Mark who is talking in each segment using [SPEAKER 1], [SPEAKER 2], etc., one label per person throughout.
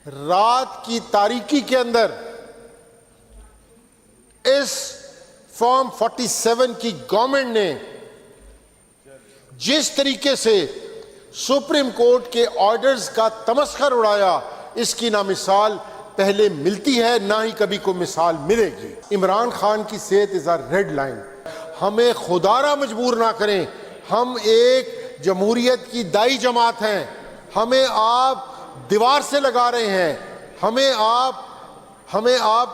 [SPEAKER 1] رات کی تاریکی کے اندر اس فارم 47 کی گورنمنٹ نے جس طریقے سے سپریم کورٹ کے آرڈرز کا تمسخر اڑایا، اس کی نہ مثال پہلے ملتی ہے نہ ہی کبھی کوئی مثال ملے گی۔ عمران خان کی صحت از اے ریڈ لائن۔ ہمیں خدارہ مجبور نہ کریں، ہم ایک جمہوریت کی دائی جماعت ہیں، ہمیں آپ دیوار سے لگا رہے ہیں، ہمیں آپ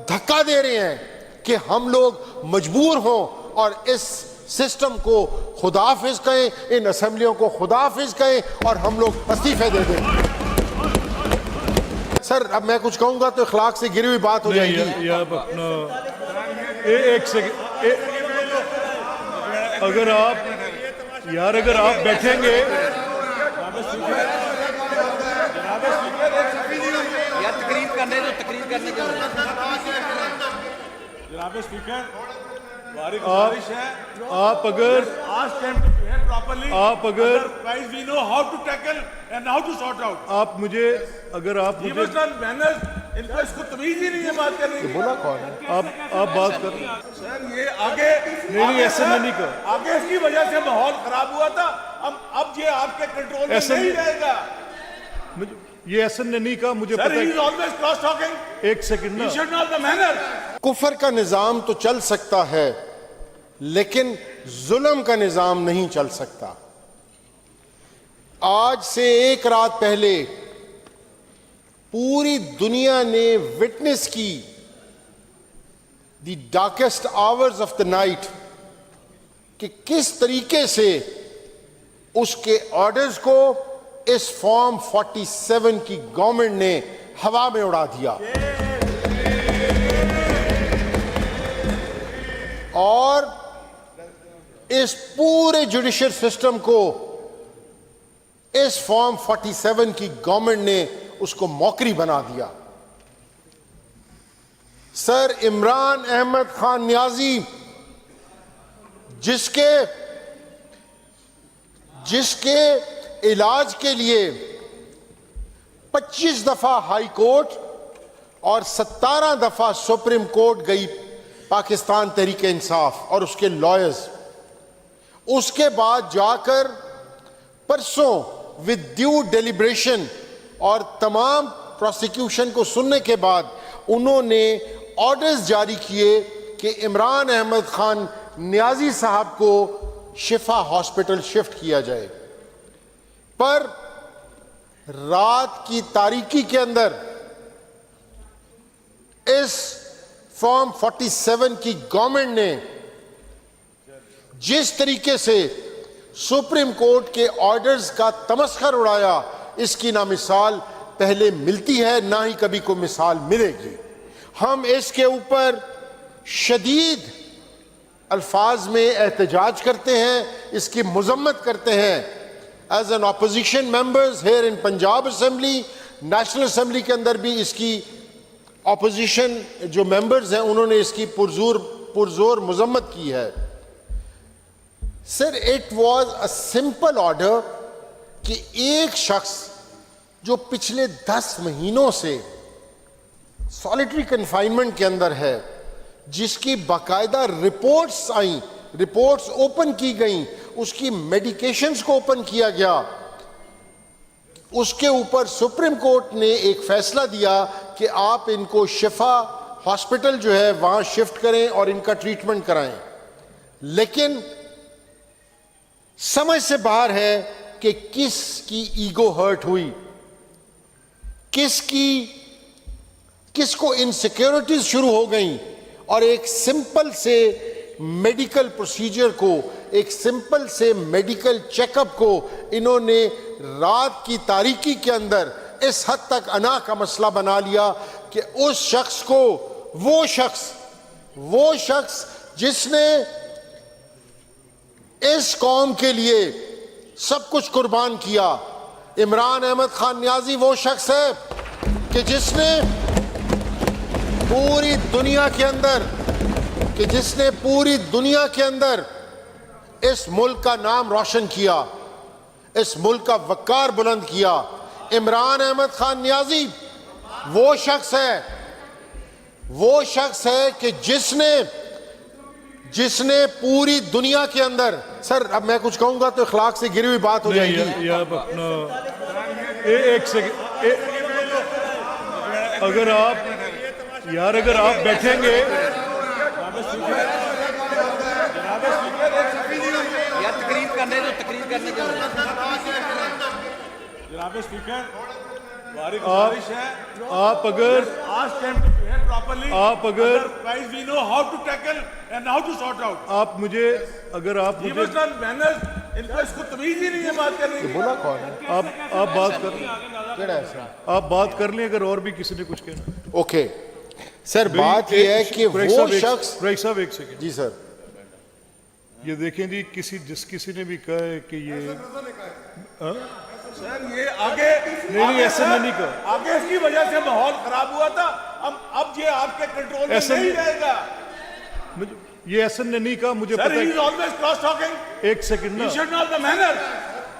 [SPEAKER 1] دھکا دے رہے ہیں کہ ہم لوگ مجبور ہوں اور اس سسٹم کو خدا حافظ کہیں، ان اسمبلیوں کو خدا حافظ کہیں اور ہم لوگ استعفے دے دیں۔ سر اب میں کچھ کہوں گا تو اخلاق سے گری ہوئی بات ہو جائے گی۔
[SPEAKER 2] ایک سیکنڈ، اگر آپ بیٹھیں گے
[SPEAKER 3] تقریر کرنے کے
[SPEAKER 4] جناب اسپیکر
[SPEAKER 2] آپ اگر آپ مجھے
[SPEAKER 4] تمیز ہی نہیں ہے بات کرنے کی۔
[SPEAKER 1] بولا کون ہے؟
[SPEAKER 2] آپ بات کر رہے ہیں
[SPEAKER 4] سر یہ آگے
[SPEAKER 2] نہیں ایسا نہیں کہا،
[SPEAKER 4] آگے اس کی وجہ سے ماحول خراب ہوا تھا، اب یہ آپ کے کنٹرول میں
[SPEAKER 2] ایسا
[SPEAKER 4] نہیں رہے گا۔
[SPEAKER 2] یہ ایسن نے نہیں کہا، مجھے
[SPEAKER 4] سر
[SPEAKER 2] پتہ
[SPEAKER 4] he is
[SPEAKER 2] ہے۔
[SPEAKER 4] always cross talking.
[SPEAKER 2] ایک سیکنڈ
[SPEAKER 4] He
[SPEAKER 2] نا،
[SPEAKER 4] should know the manner.
[SPEAKER 1] کفر کا نظام تو چل سکتا ہے لیکن ظلم کا نظام نہیں چل سکتا۔ آج سے ایک رات پہلے پوری دنیا نے وٹنس کی the darkest hours of the night کہ کس طریقے سے اس کے آرڈرز کو اس فارم 47 کی گورنمنٹ نے ہوا میں اڑا دیا، اور اس پورے جوڈیشل سسٹم کو اس فارم 47 کی گورنمنٹ نے اس کو موکری بنا دیا۔ سر عمران احمد خان نیازی جس کے علاج کے لیے 25 دفعہ ہائی کورٹ اور 17 دفعہ سپریم کورٹ گئی پاکستان تحریک انصاف اور اس کے لائرز، اس کے بعد جا کر پرسوں ود ڈیو ڈیلیبریشن اور تمام پروسیکیوشن کو سننے کے بعد انہوں نے آرڈرز جاری کیے کہ عمران احمد خان نیازی صاحب کو شفا ہاسپٹل شفٹ کیا جائے، پر رات کی تاریکی کے اندر اس فارم 47 کی گورنمنٹ نے جس طریقے سے سپریم کورٹ کے آرڈرز کا تمسخر اڑایا، اس کی نہ مثال پہلے ملتی ہے نہ ہی کبھی کوئی مثال ملے گی۔ ہم اس کے اوپر شدید الفاظ میں احتجاج کرتے ہیں، اس کی مذمت کرتے ہیں۔ As an opposition members here in Punjab assembly, national assembly کے اندر بھی اس کی اپوزیشن جو ممبرز ہیں انہوں نے اس کی پرزور مذمت کی ہے۔ Sir it was a simple order کہ ایک شخص جو پچھلے 10 مہینوں سے سالیٹری کنفائنمنٹ کے اندر ہے، جس کی باقاعدہ رپورٹس آئیں، رپورٹس اوپن کی گئیں، اس کی میڈیکیشنز کو اوپن کیا گیا، اس کے اوپر سپریم کورٹ نے ایک فیصلہ دیا کہ آپ ان کو شفا ہاسپٹل جو ہے وہاں شفٹ کریں اور ان کا ٹریٹمنٹ کرائیں، لیکن سمجھ سے باہر ہے کہ کس کی ایگو ہرٹ ہوئی، کس کو انسیکیورٹیز شروع ہو گئیں، اور ایک سمپل سے میڈیکل پروسیجر کو، ایک سمپل سے میڈیکل چیک اپ کو انہوں نے رات کی تاریکی کے اندر اس حد تک انا کا مسئلہ بنا لیا کہ اس شخص کو، وہ شخص جس نے اس قوم کے لیے سب کچھ قربان کیا، عمران احمد خان نیازی وہ شخص ہے کہ جس نے پوری دنیا کے اندر اس ملک کا نام روشن کیا، اس ملک کا وقار بلند کیا، عمران احمد خان نیازی وہ شخص ہے کہ جس نے پوری دنیا کے اندر، سر اب میں کچھ کہوں گا تو اخلاق سے گری ہوئی بات ہو جائے گی.
[SPEAKER 2] یا اپنا ایک سیکنڈ، اگر آپ بیٹھیں گے
[SPEAKER 3] یار تقریر کرنے دو.
[SPEAKER 4] جناب اسپیکر ہماری گزارش ہے
[SPEAKER 2] آپ اگر
[SPEAKER 4] ask them to behave properly.
[SPEAKER 2] آپ اگر
[SPEAKER 4] Otherwise we know how to tackle and how to sort out.
[SPEAKER 2] آپ مجھے
[SPEAKER 4] Give us the manners. ان کو اس کو تمیز ہی نہیں ہے بات کرنے کی.
[SPEAKER 1] بولا کون ہے؟
[SPEAKER 2] آپ بات کر لیں،
[SPEAKER 1] کیڑا ہے سر؟
[SPEAKER 2] آپ بات کر لیں اگر اور بھی کسی نے کچھ کہنا.
[SPEAKER 1] اوکے سر، بات یہ ہے کہ وہ شخص،
[SPEAKER 2] ریک صاحب ایک سیکنڈ،
[SPEAKER 1] جی سر،
[SPEAKER 2] یہ دیکھیں جی کسی نے بھی کہا ہے کہ یہ
[SPEAKER 4] سر یہ آگے
[SPEAKER 2] نہیں ایسا میں نہیں کہا.
[SPEAKER 4] آگے اس کی وجہ سے ماحول خراب ہوا تھا. اب یہ آپ کے کنٹرول میں
[SPEAKER 2] ایسا
[SPEAKER 4] نہیں رہے گا.
[SPEAKER 2] یہ ایسن نے نہیں کہا، مجھے
[SPEAKER 4] Sir,
[SPEAKER 2] پتہ
[SPEAKER 4] he is
[SPEAKER 2] ہے.
[SPEAKER 4] always cross talking.
[SPEAKER 2] ایک سیکنڈ نا،
[SPEAKER 4] He should know the manners.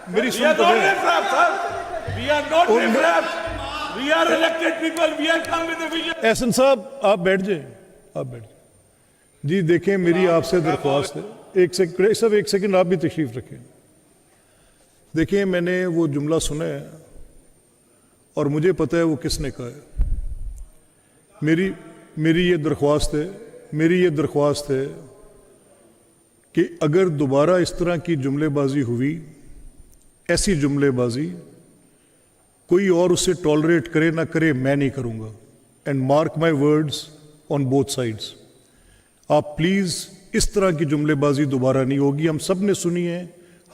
[SPEAKER 2] میری
[SPEAKER 4] We
[SPEAKER 2] سن
[SPEAKER 4] are
[SPEAKER 2] تو
[SPEAKER 4] not
[SPEAKER 2] لیں.
[SPEAKER 4] riffraff, sir. We are not riffraff. We are elected people. We are come with a vision.
[SPEAKER 2] احسن صاحب آپ بیٹھ جائیں، جی دیکھیں میری آپ سے درخواست ہے. ایک سیکنڈ آپ بھی تشریف رکھیں. دیکھیں میں نے وہ جملہ سنا ہے اور مجھے پتہ ہے وہ کس نے کہا ہے. میری یہ درخواست ہے کہ اگر دوبارہ اس طرح کی جملے بازی ہوئی، ایسی جملے بازی کوئی اور اسے ٹالریٹ کرے نہ کرے، میں نہیں کروں گا. And mark my words on both sides. آپ پلیز اس طرح کی جملے بازی دوبارہ نہیں ہوگی. ہم سب نے سنی ہے،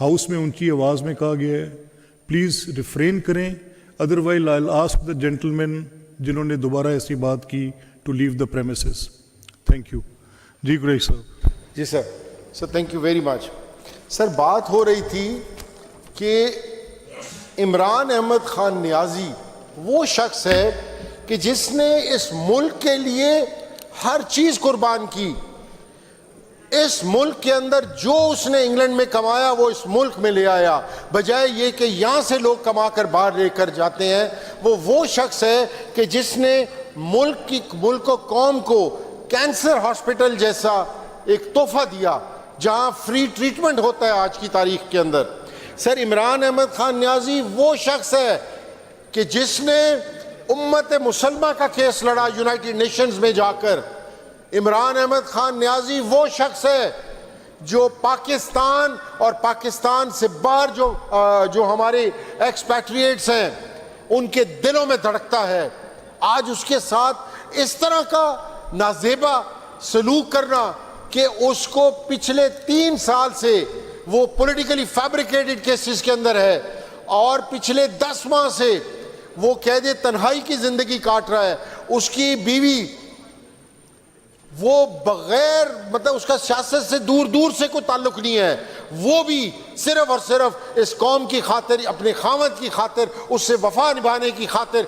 [SPEAKER 2] ہاؤس میں اونچی آواز میں کہا گیا ہے. پلیز ریفرین کریں، otherwise I will ask the gentleman جنہوں نے دوبارہ ایسی بات کی to leave the premises. Thank you. جی قریش صاحب.
[SPEAKER 1] جی sir. Sir thank you very much. Sir بات ہو رہی تھی کہ عمران احمد خان نیازی وہ شخص ہے کہ جس نے اس ملک کے لیے ہر چیز قربان کی. اس ملک کے اندر جو اس نے انگلینڈ میں کمایا وہ اس ملک میں لے آیا، بجائے یہ کہ یہاں سے لوگ کما کر باہر لے کر جاتے ہیں. وہ شخص ہے کہ جس نے ملک و قوم کو کینسر ہاسپٹل جیسا ایک تحفہ دیا جہاں فری ٹریٹمنٹ ہوتا ہے آج کی تاریخ کے اندر. سر عمران احمد خان نیازی وہ شخص ہے کہ جس نے امت مسلمہ کا کیس لڑا یونائٹڈ نیشنز میں جا کر. عمران احمد خان نیازی وہ شخص ہے جو پاکستان اور پاکستان سے باہر جو ہمارے ایکسپیٹریٹس ہیں ان کے دلوں میں دھڑکتا ہے. آج اس کے ساتھ اس طرح کا نازیبا سلوک کرنا کہ اس کو پچھلے 3 سال سے وہ پولیٹیکلی فیبریکیٹڈ کیسز کے اندر ہے اور پچھلے 10 ماہ سے وہ قید تنہائی کی زندگی کاٹ رہا ہے. اس کی بیوی وہ بغیر مطلب اس کا سیاست سے دور سے کوئی تعلق نہیں ہے، وہ بھی صرف اور صرف اس قوم کی خاطر، اپنے خاوند کی خاطر، اس سے وفا نبھانے کی خاطر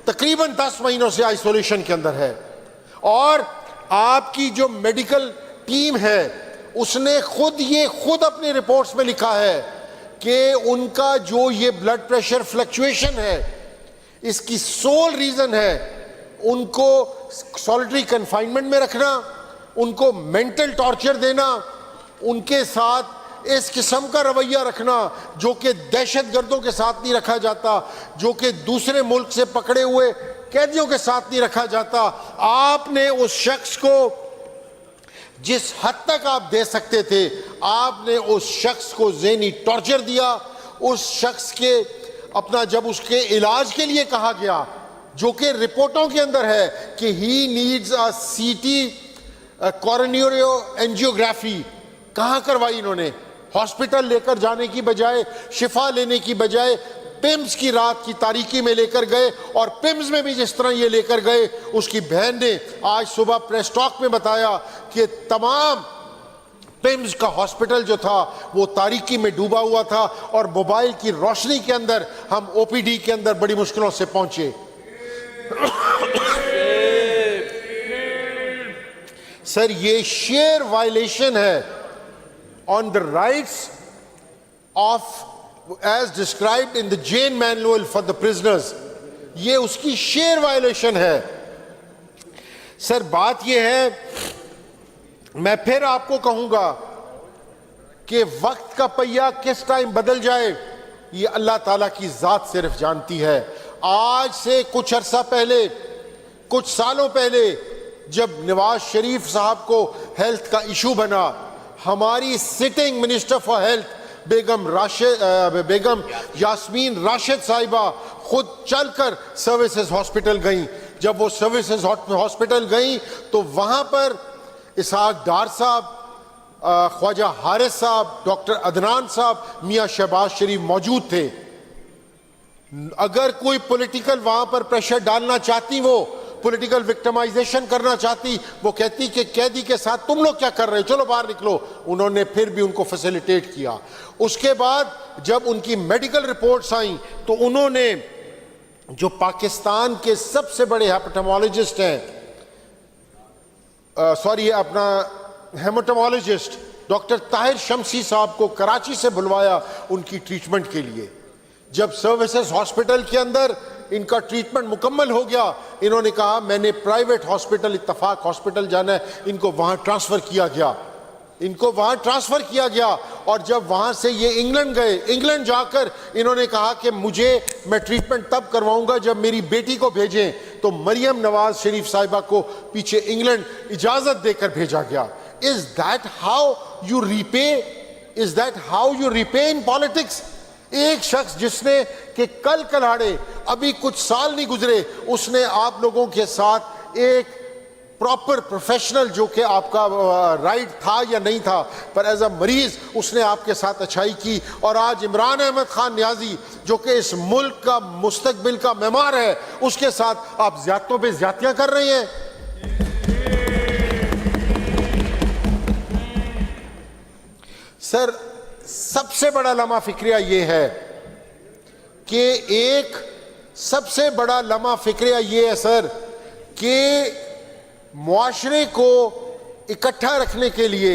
[SPEAKER 1] تقریباً 10 مہینوں سے آئسولیشن کے اندر ہے. اور آپ کی جو میڈیکل ٹیم ہے اس نے خود اپنی رپورٹس میں لکھا ہے کہ ان کا جو یہ بلڈ پریشر فلکچویشن ہے اس کی سول ریزن ہے ان کو سولیٹری کنفائنمنٹ میں رکھنا، ان کو مینٹل ٹارچر دینا، ان کے ساتھ اس قسم کا رویہ رکھنا جو کہ دہشت گردوں کے ساتھ نہیں رکھا جاتا، جو کہ دوسرے ملک سے پکڑے ہوئے قیدیوں کے ساتھ نہیں رکھا جاتا. آپ نے اس شخص کو جس حد تک آپ دے سکتے تھے آپ نے اس شخص کو ذہنی ٹارچر دیا. اس شخص کے اپنا جب اس کے علاج کے لیے کہا گیا جو کہ رپورٹوں کے اندر ہے کہ he needs a C T coronary angiography, کہاں کروائی انہوں نے؟ ہاسپٹل لے کر جانے کی بجائے، شفا لینے کی بجائے پمز کی رات کی تاریکی میں لے کر گئے. اور پمز میں بھی جس طرح یہ لے کر گئے، اس کی بہن نے آج صبح پریس ٹاک میں بتایا کہ تمام پمز کا ہاسپٹل جو تھا وہ تاریکی میں ڈوبا ہوا تھا اور موبائل کی روشنی کے اندر ہم او پی ڈی کے اندر بڑی مشکلوں سے پہنچے. سر یہ شیئر وائلیشن ہے on the rights of as described in the Jane manual for the prisoners. یہ اس کی شیئر وائلیشن ہے. سر بات یہ ہے, میں پھر آپ کو کہوں گا کہ وقت کا پہیہ کس ٹائم بدل جائے یہ اللہ تعالیٰ کی ذات صرف جانتی ہے. آج سے کچھ عرصہ پہلے, کچھ سالوں پہلے جب نواز شریف صاحب کو ہیلتھ کا ایشو بنا, ہماری سٹنگ منسٹر فار ہیلتھ بیگم یاسمین راشد صاحبہ خود چل کر سروسز ہاسپٹل گئیں. جب وہ سروسز ہاسپٹل گئیں تو وہاں پر اسحاق ڈار صاحب, خواجہ حارث صاحب, ڈاکٹر عدنان صاحب, میاں شہباز شریف موجود تھے. اگر کوئی پولیٹیکل وہاں پر پریشر ڈالنا چاہتی, وہ پولیٹیکل وکٹمائزیشن کرنا چاہتی, وہ کہتی کہ قیدی کے ساتھ تم لوگ کیا کر رہے, چلو باہر نکلو. انہوں نے پھر بھی ان کو فیسیلیٹیٹ کیا. اس کے بعد جب ان کی میڈیکل رپورٹس آئیں تو انہوں نے, جو پاکستان کے سب سے بڑے ہیپٹامالوجسٹ ہیں, اپنا ہیماٹامالوجسٹ ڈاکٹر طاہر شمسی صاحب کو کراچی سے بلوایا ان کی ٹریٹمنٹ کے لیے. جب سروسز ہاسپٹل کے اندر ان کا ٹریٹمنٹ مکمل ہو گیا, انہوں نے کہا میں نے پرائیویٹ ہاسپٹل اتفاق ہاسپٹل جانا ہے. ان کو وہاں ٹرانسفر کیا گیا. اور جب وہاں سے یہ انگلینڈ گئے, انگلینڈ جا کر انہوں نے کہا کہ میں ٹریٹمنٹ تب کرواؤں گا جب میری بیٹی کو بھیجیں. تو مریم نواز شریف صاحبہ کو پیچھے انگلینڈ اجازت دے کر بھیجا گیا. Is that how you repay in politics? ایک شخص جس نے کہ کل کلاڑے ابھی کچھ سال نہیں گزرے, اس نے آپ لوگوں کے ساتھ ایک پراپر پروفیشنل, جو کہ آپ کا رائٹ تھا یا نہیں تھا, پر ایز اے مریض اس نے آپ کے ساتھ اچھائی کی. اور آج عمران احمد خان نیازی جو کہ اس ملک کا مستقبل کا معمار ہے, اس کے ساتھ آپ زیادتوں پہ زیادتیاں کر رہے ہیں. سر سب سے بڑا لمحہ فکریہ یہ ہے کہ سر کہ معاشرے کو اکٹھا رکھنے کے لیے,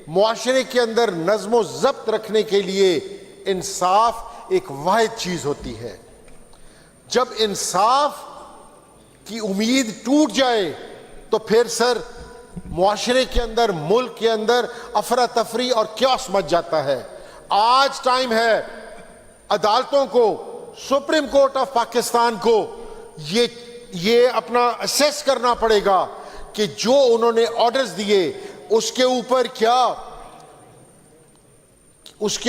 [SPEAKER 1] معاشرے کے اندر نظم و ضبط رکھنے کے لیے انصاف ایک واحد چیز ہوتی ہے. جب انصاف کی امید ٹوٹ جائے تو پھر سر معاشرے کے اندر, ملک کے اندر افراتفری اور کیوس مچ جاتا ہے. آج ٹائم ہے عدالتوں کو, سپریم کورٹ آف پاکستان کو یہ اپنا اسیس کرنا پڑے گا کہ جو انہوں نے آرڈرز دیے اس کے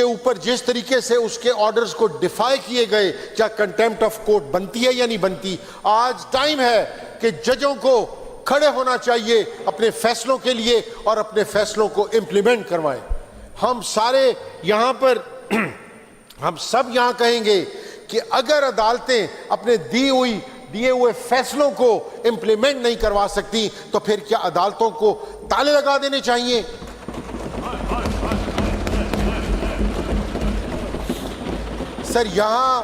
[SPEAKER 1] اوپر جس طریقے سے اس کے آرڈرز کو ڈیفائی کیے گئے, کیا کنٹیمپٹ آف کورٹ بنتی ہے یا نہیں بنتی. آج ٹائم ہے کہ ججوں کو کھڑے ہونا چاہیے اپنے فیصلوں کے لیے اور اپنے فیصلوں کو امپلیمنٹ کروائیں. ہم سارے یہاں پر, ہم سب یہاں کہیں گے کہ اگر عدالتیں اپنے دیے ہوئے فیصلوں کو امپلیمنٹ نہیں کروا سکتی تو پھر کیا عدالتوں کو تالے لگا دینے چاہیے؟ سر یہاں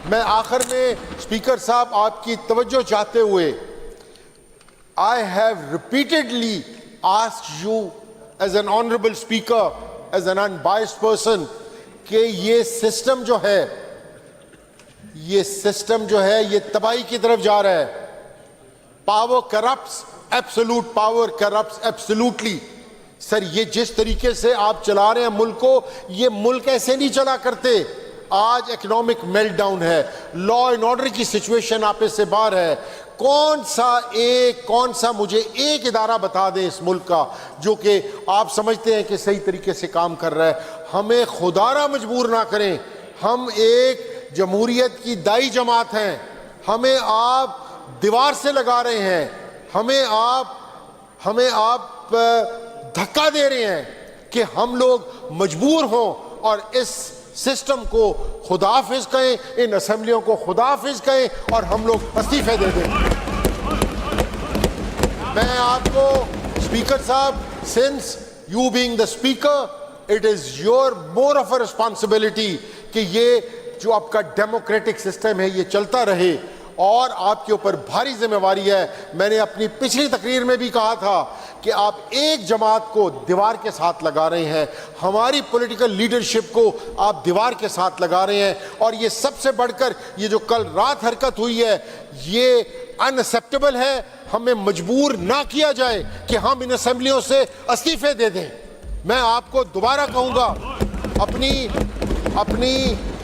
[SPEAKER 1] میں آخر میں اسپیکر صاحب آپ کی توجہ چاہتے ہوئے, I have repeatedly asked you as an honorable speaker, as an unbiased person, کہ یہ سسٹم جو ہے یہ تباہی کی طرف جا رہا ہے. Power corrupts, absolute power corrupts absolutely. Sir یہ جس طریقے سے آپ چلا رہے ہیں ملک کو, یہ ملک ایسے نہیں چلا کرتے. آج اکنامک میلٹ ڈاؤن ہے, لا اینڈ آرڈر کی سچویشن آپ سے باہر ہے. کون سا مجھے ایک ادارہ بتا دیں اس ملک کا جو کہ آپ سمجھتے ہیں کہ صحیح طریقے سے کام کر رہا ہے. ہمیں خدارہ مجبور نہ کریں, ہم ایک جمہوریت کی دائی جماعت ہیں. ہمیں آپ دیوار سے لگا رہے ہیں, ہمیں آپ دھکا دے رہے ہیں کہ ہم لوگ مجبور ہوں اور اس سسٹم کو خدا حافظ کہیں, ان اسمبلیوں کو خدا حافظ کہیں اور ہم لوگ استعفے دے دیں. میں آپ کو اسپیکر صاحب, since you being the speaker, it is your more of a responsibility کہ یہ جو آپ کا ڈیموکریٹک سسٹم ہے یہ چلتا رہے, اور آپ کے اوپر بھاری ذمہ داری ہے. میں نے اپنی پچھلی تقریر میں بھی کہا تھا کہ آپ ایک جماعت کو دیوار کے ساتھ لگا رہے ہیں, ہماری پولیٹیکل لیڈرشپ کو آپ دیوار کے ساتھ لگا رہے ہیں, اور یہ سب سے بڑھ کر یہ جو کل رات حرکت ہوئی ہے یہ اناسیپٹیبل ہے. ہمیں مجبور نہ کیا جائے کہ ہم ان اسمبلیوں سے استعفے دے دیں. میں آپ کو دوبارہ کہوں گا,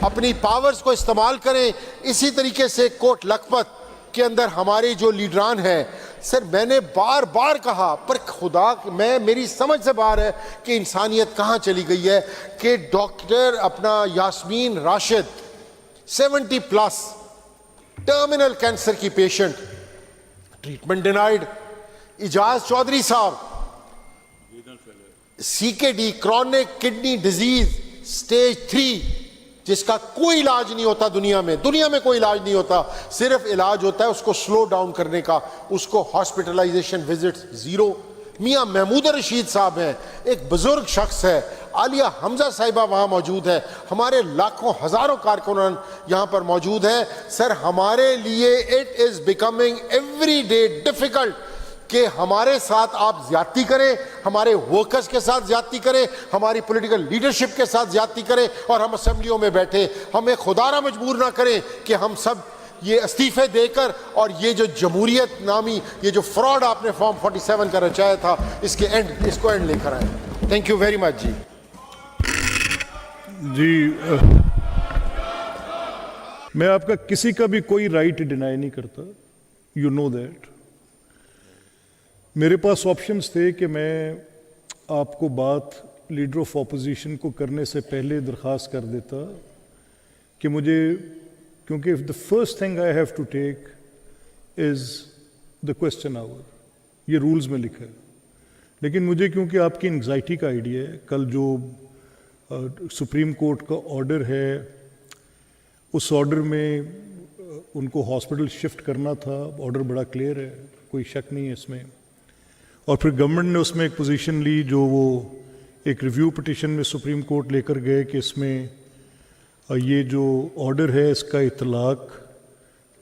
[SPEAKER 1] اپنی پاورز کو استعمال کریں. اسی طریقے سے کوٹ لکھپت کے اندر ہمارے جو لیڈران ہیں, سر میں نے بار بار کہا, پر خدا میری سمجھ سے باہر ہے کہ انسانیت کہاں چلی گئی ہے, کہ ڈاکٹر اپنا یاسمین راشد 70+ ٹرمینل کینسر کی پیشنٹ, ٹریٹمنٹ ڈینائیڈ. اجاز چودھری صاحب CKD chronic kidney disease stage 3, جس کا کوئی علاج نہیں ہوتا دنیا میں کوئی علاج نہیں ہوتا, صرف علاج ہوتا ہے اس کو سلو ڈاؤن کرنے کا, اس کو ہاسپٹلائزیشن وزٹ 0. میاں محمود رشید صاحب ہیں, ایک بزرگ شخص ہے, عالیہ حمزہ صاحبہ وہاں موجود ہے, ہمارے لاکھوں ہزاروں کارکنان یہاں پر موجود ہیں. سر ہمارے لیے it is becoming every day difficult کہ ہمارے ساتھ آپ زیادتی کریں, ہمارے ورکرز کے ساتھ زیادتی کریں, ہماری پولیٹیکل لیڈرشپ کے ساتھ زیادتی کریں, اور ہم اسمبلیوں میں بیٹھے. ہمیں خدا را مجبور نہ کریں کہ ہم سب یہ استعفے دے کر, اور یہ جو جمہوریت نامی یہ جو فراڈ آپ نے فارم 47 کا رچایا تھا, اس کو اینڈ لے کر آئیں. Thank you very much.
[SPEAKER 2] جی میں آپ کا کسی کا بھی کوئی رائٹ ڈینائی نہیں کرتا, یو نو دیٹ. میرے پاس آپشنز تھے کہ میں آپ کو بات لیڈر آف اپوزیشن کو کرنے سے پہلے درخواست کر دیتا کہ مجھے, کیونکہ the first thing I have to take is the question hour, یہ رولز میں لکھا ہے. لیکن مجھے کیونکہ آپ کی انگزائٹی کا آئیڈیا ہے, کل جو سپریم کورٹ کا آرڈر ہے اس آرڈر میں ان کو ہاسپٹل شفٹ کرنا تھا, آرڈر بڑا کلیئر ہے, کوئی شک نہیں ہے اس میں. اور پھر گورنمنٹ نے اس میں ایک پوزیشن لی جو وہ ایک ریویو پٹیشن میں سپریم کورٹ لے کر گئے کہ اس میں یہ جو آرڈر ہے اس کا اطلاق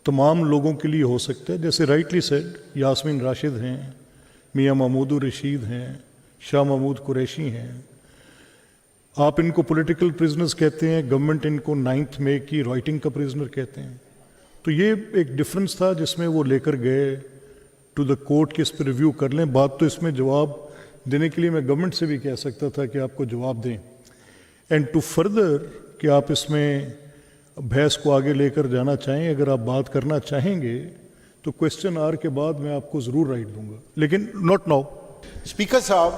[SPEAKER 2] تمام لوگوں کے لیے ہو سکتا ہے. جیسے رائٹلی سیڈ, یاسمین راشد ہیں, میاں محمود رشید ہیں, شاہ محمود قریشی ہیں, آپ ان کو پولیٹیکل پرزنرز کہتے ہیں, گورنمنٹ ان کو 9 مئی کی رائٹنگ کا پرزنر کہتے ہیں. تو یہ ایک ڈفرنس تھا جس میں وہ لے کر گئے ٹو دا کورٹ کہ اس پہ ریویو کر لیں. بات تو اس میں جواب دینے کے لیے میں گورنمنٹ سے بھی کہہ سکتا تھا کہ آپ کو جواب دیں, اینڈ ٹو فردر کہ آپ اس میں بحث کو آگے لے کر جانا چاہیں, اگر آپ بات کرنا چاہیں گے تو کوسچن آر کے بعد میں آپ کو ضرور رائٹ دوں گا, لیکن ناٹ ناؤ.
[SPEAKER 1] اسپیکر صاحب,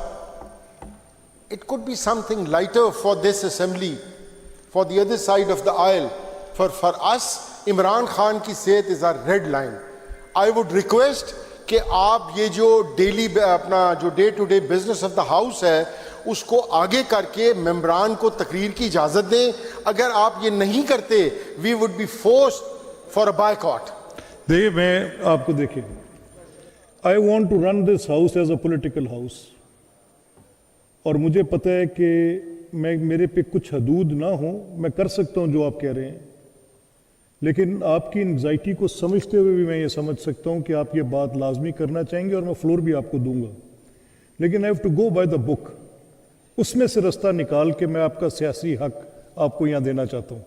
[SPEAKER 1] it could be something lighter for this assembly, for the other side of the aisle. For us, Imran Khan کی صحت is our red line. I would request کہ آپ یہ جو ڈیلی اپنا جو day to day business of the house ہے اس کو آگے کر کے ممبران کو تقریر کی اجازت دیں. اگر آپ یہ نہیں کرتے we would be forced for a boycott.
[SPEAKER 2] دیکھیے میں آپ کو دیکھیں, I want to run this house as a political house, اور مجھے پتہ ہے کہ میرے پہ کچھ حدود نہ ہوں, میں کر سکتا ہوں جو آپ کہہ رہے ہیں, لیکن آپ کی انگزائٹی کو سمجھتے ہوئے بھی میں یہ سمجھ سکتا ہوں کہ آپ یہ بات لازمی کرنا چاہیں گے, اور میں فلور بھی آپ کو دوں گا, لیکن I have to go by the book. اس میں سے رستہ نکال کے میں آپ کا سیاسی حق آپ کو یہاں دینا چاہتا ہوں.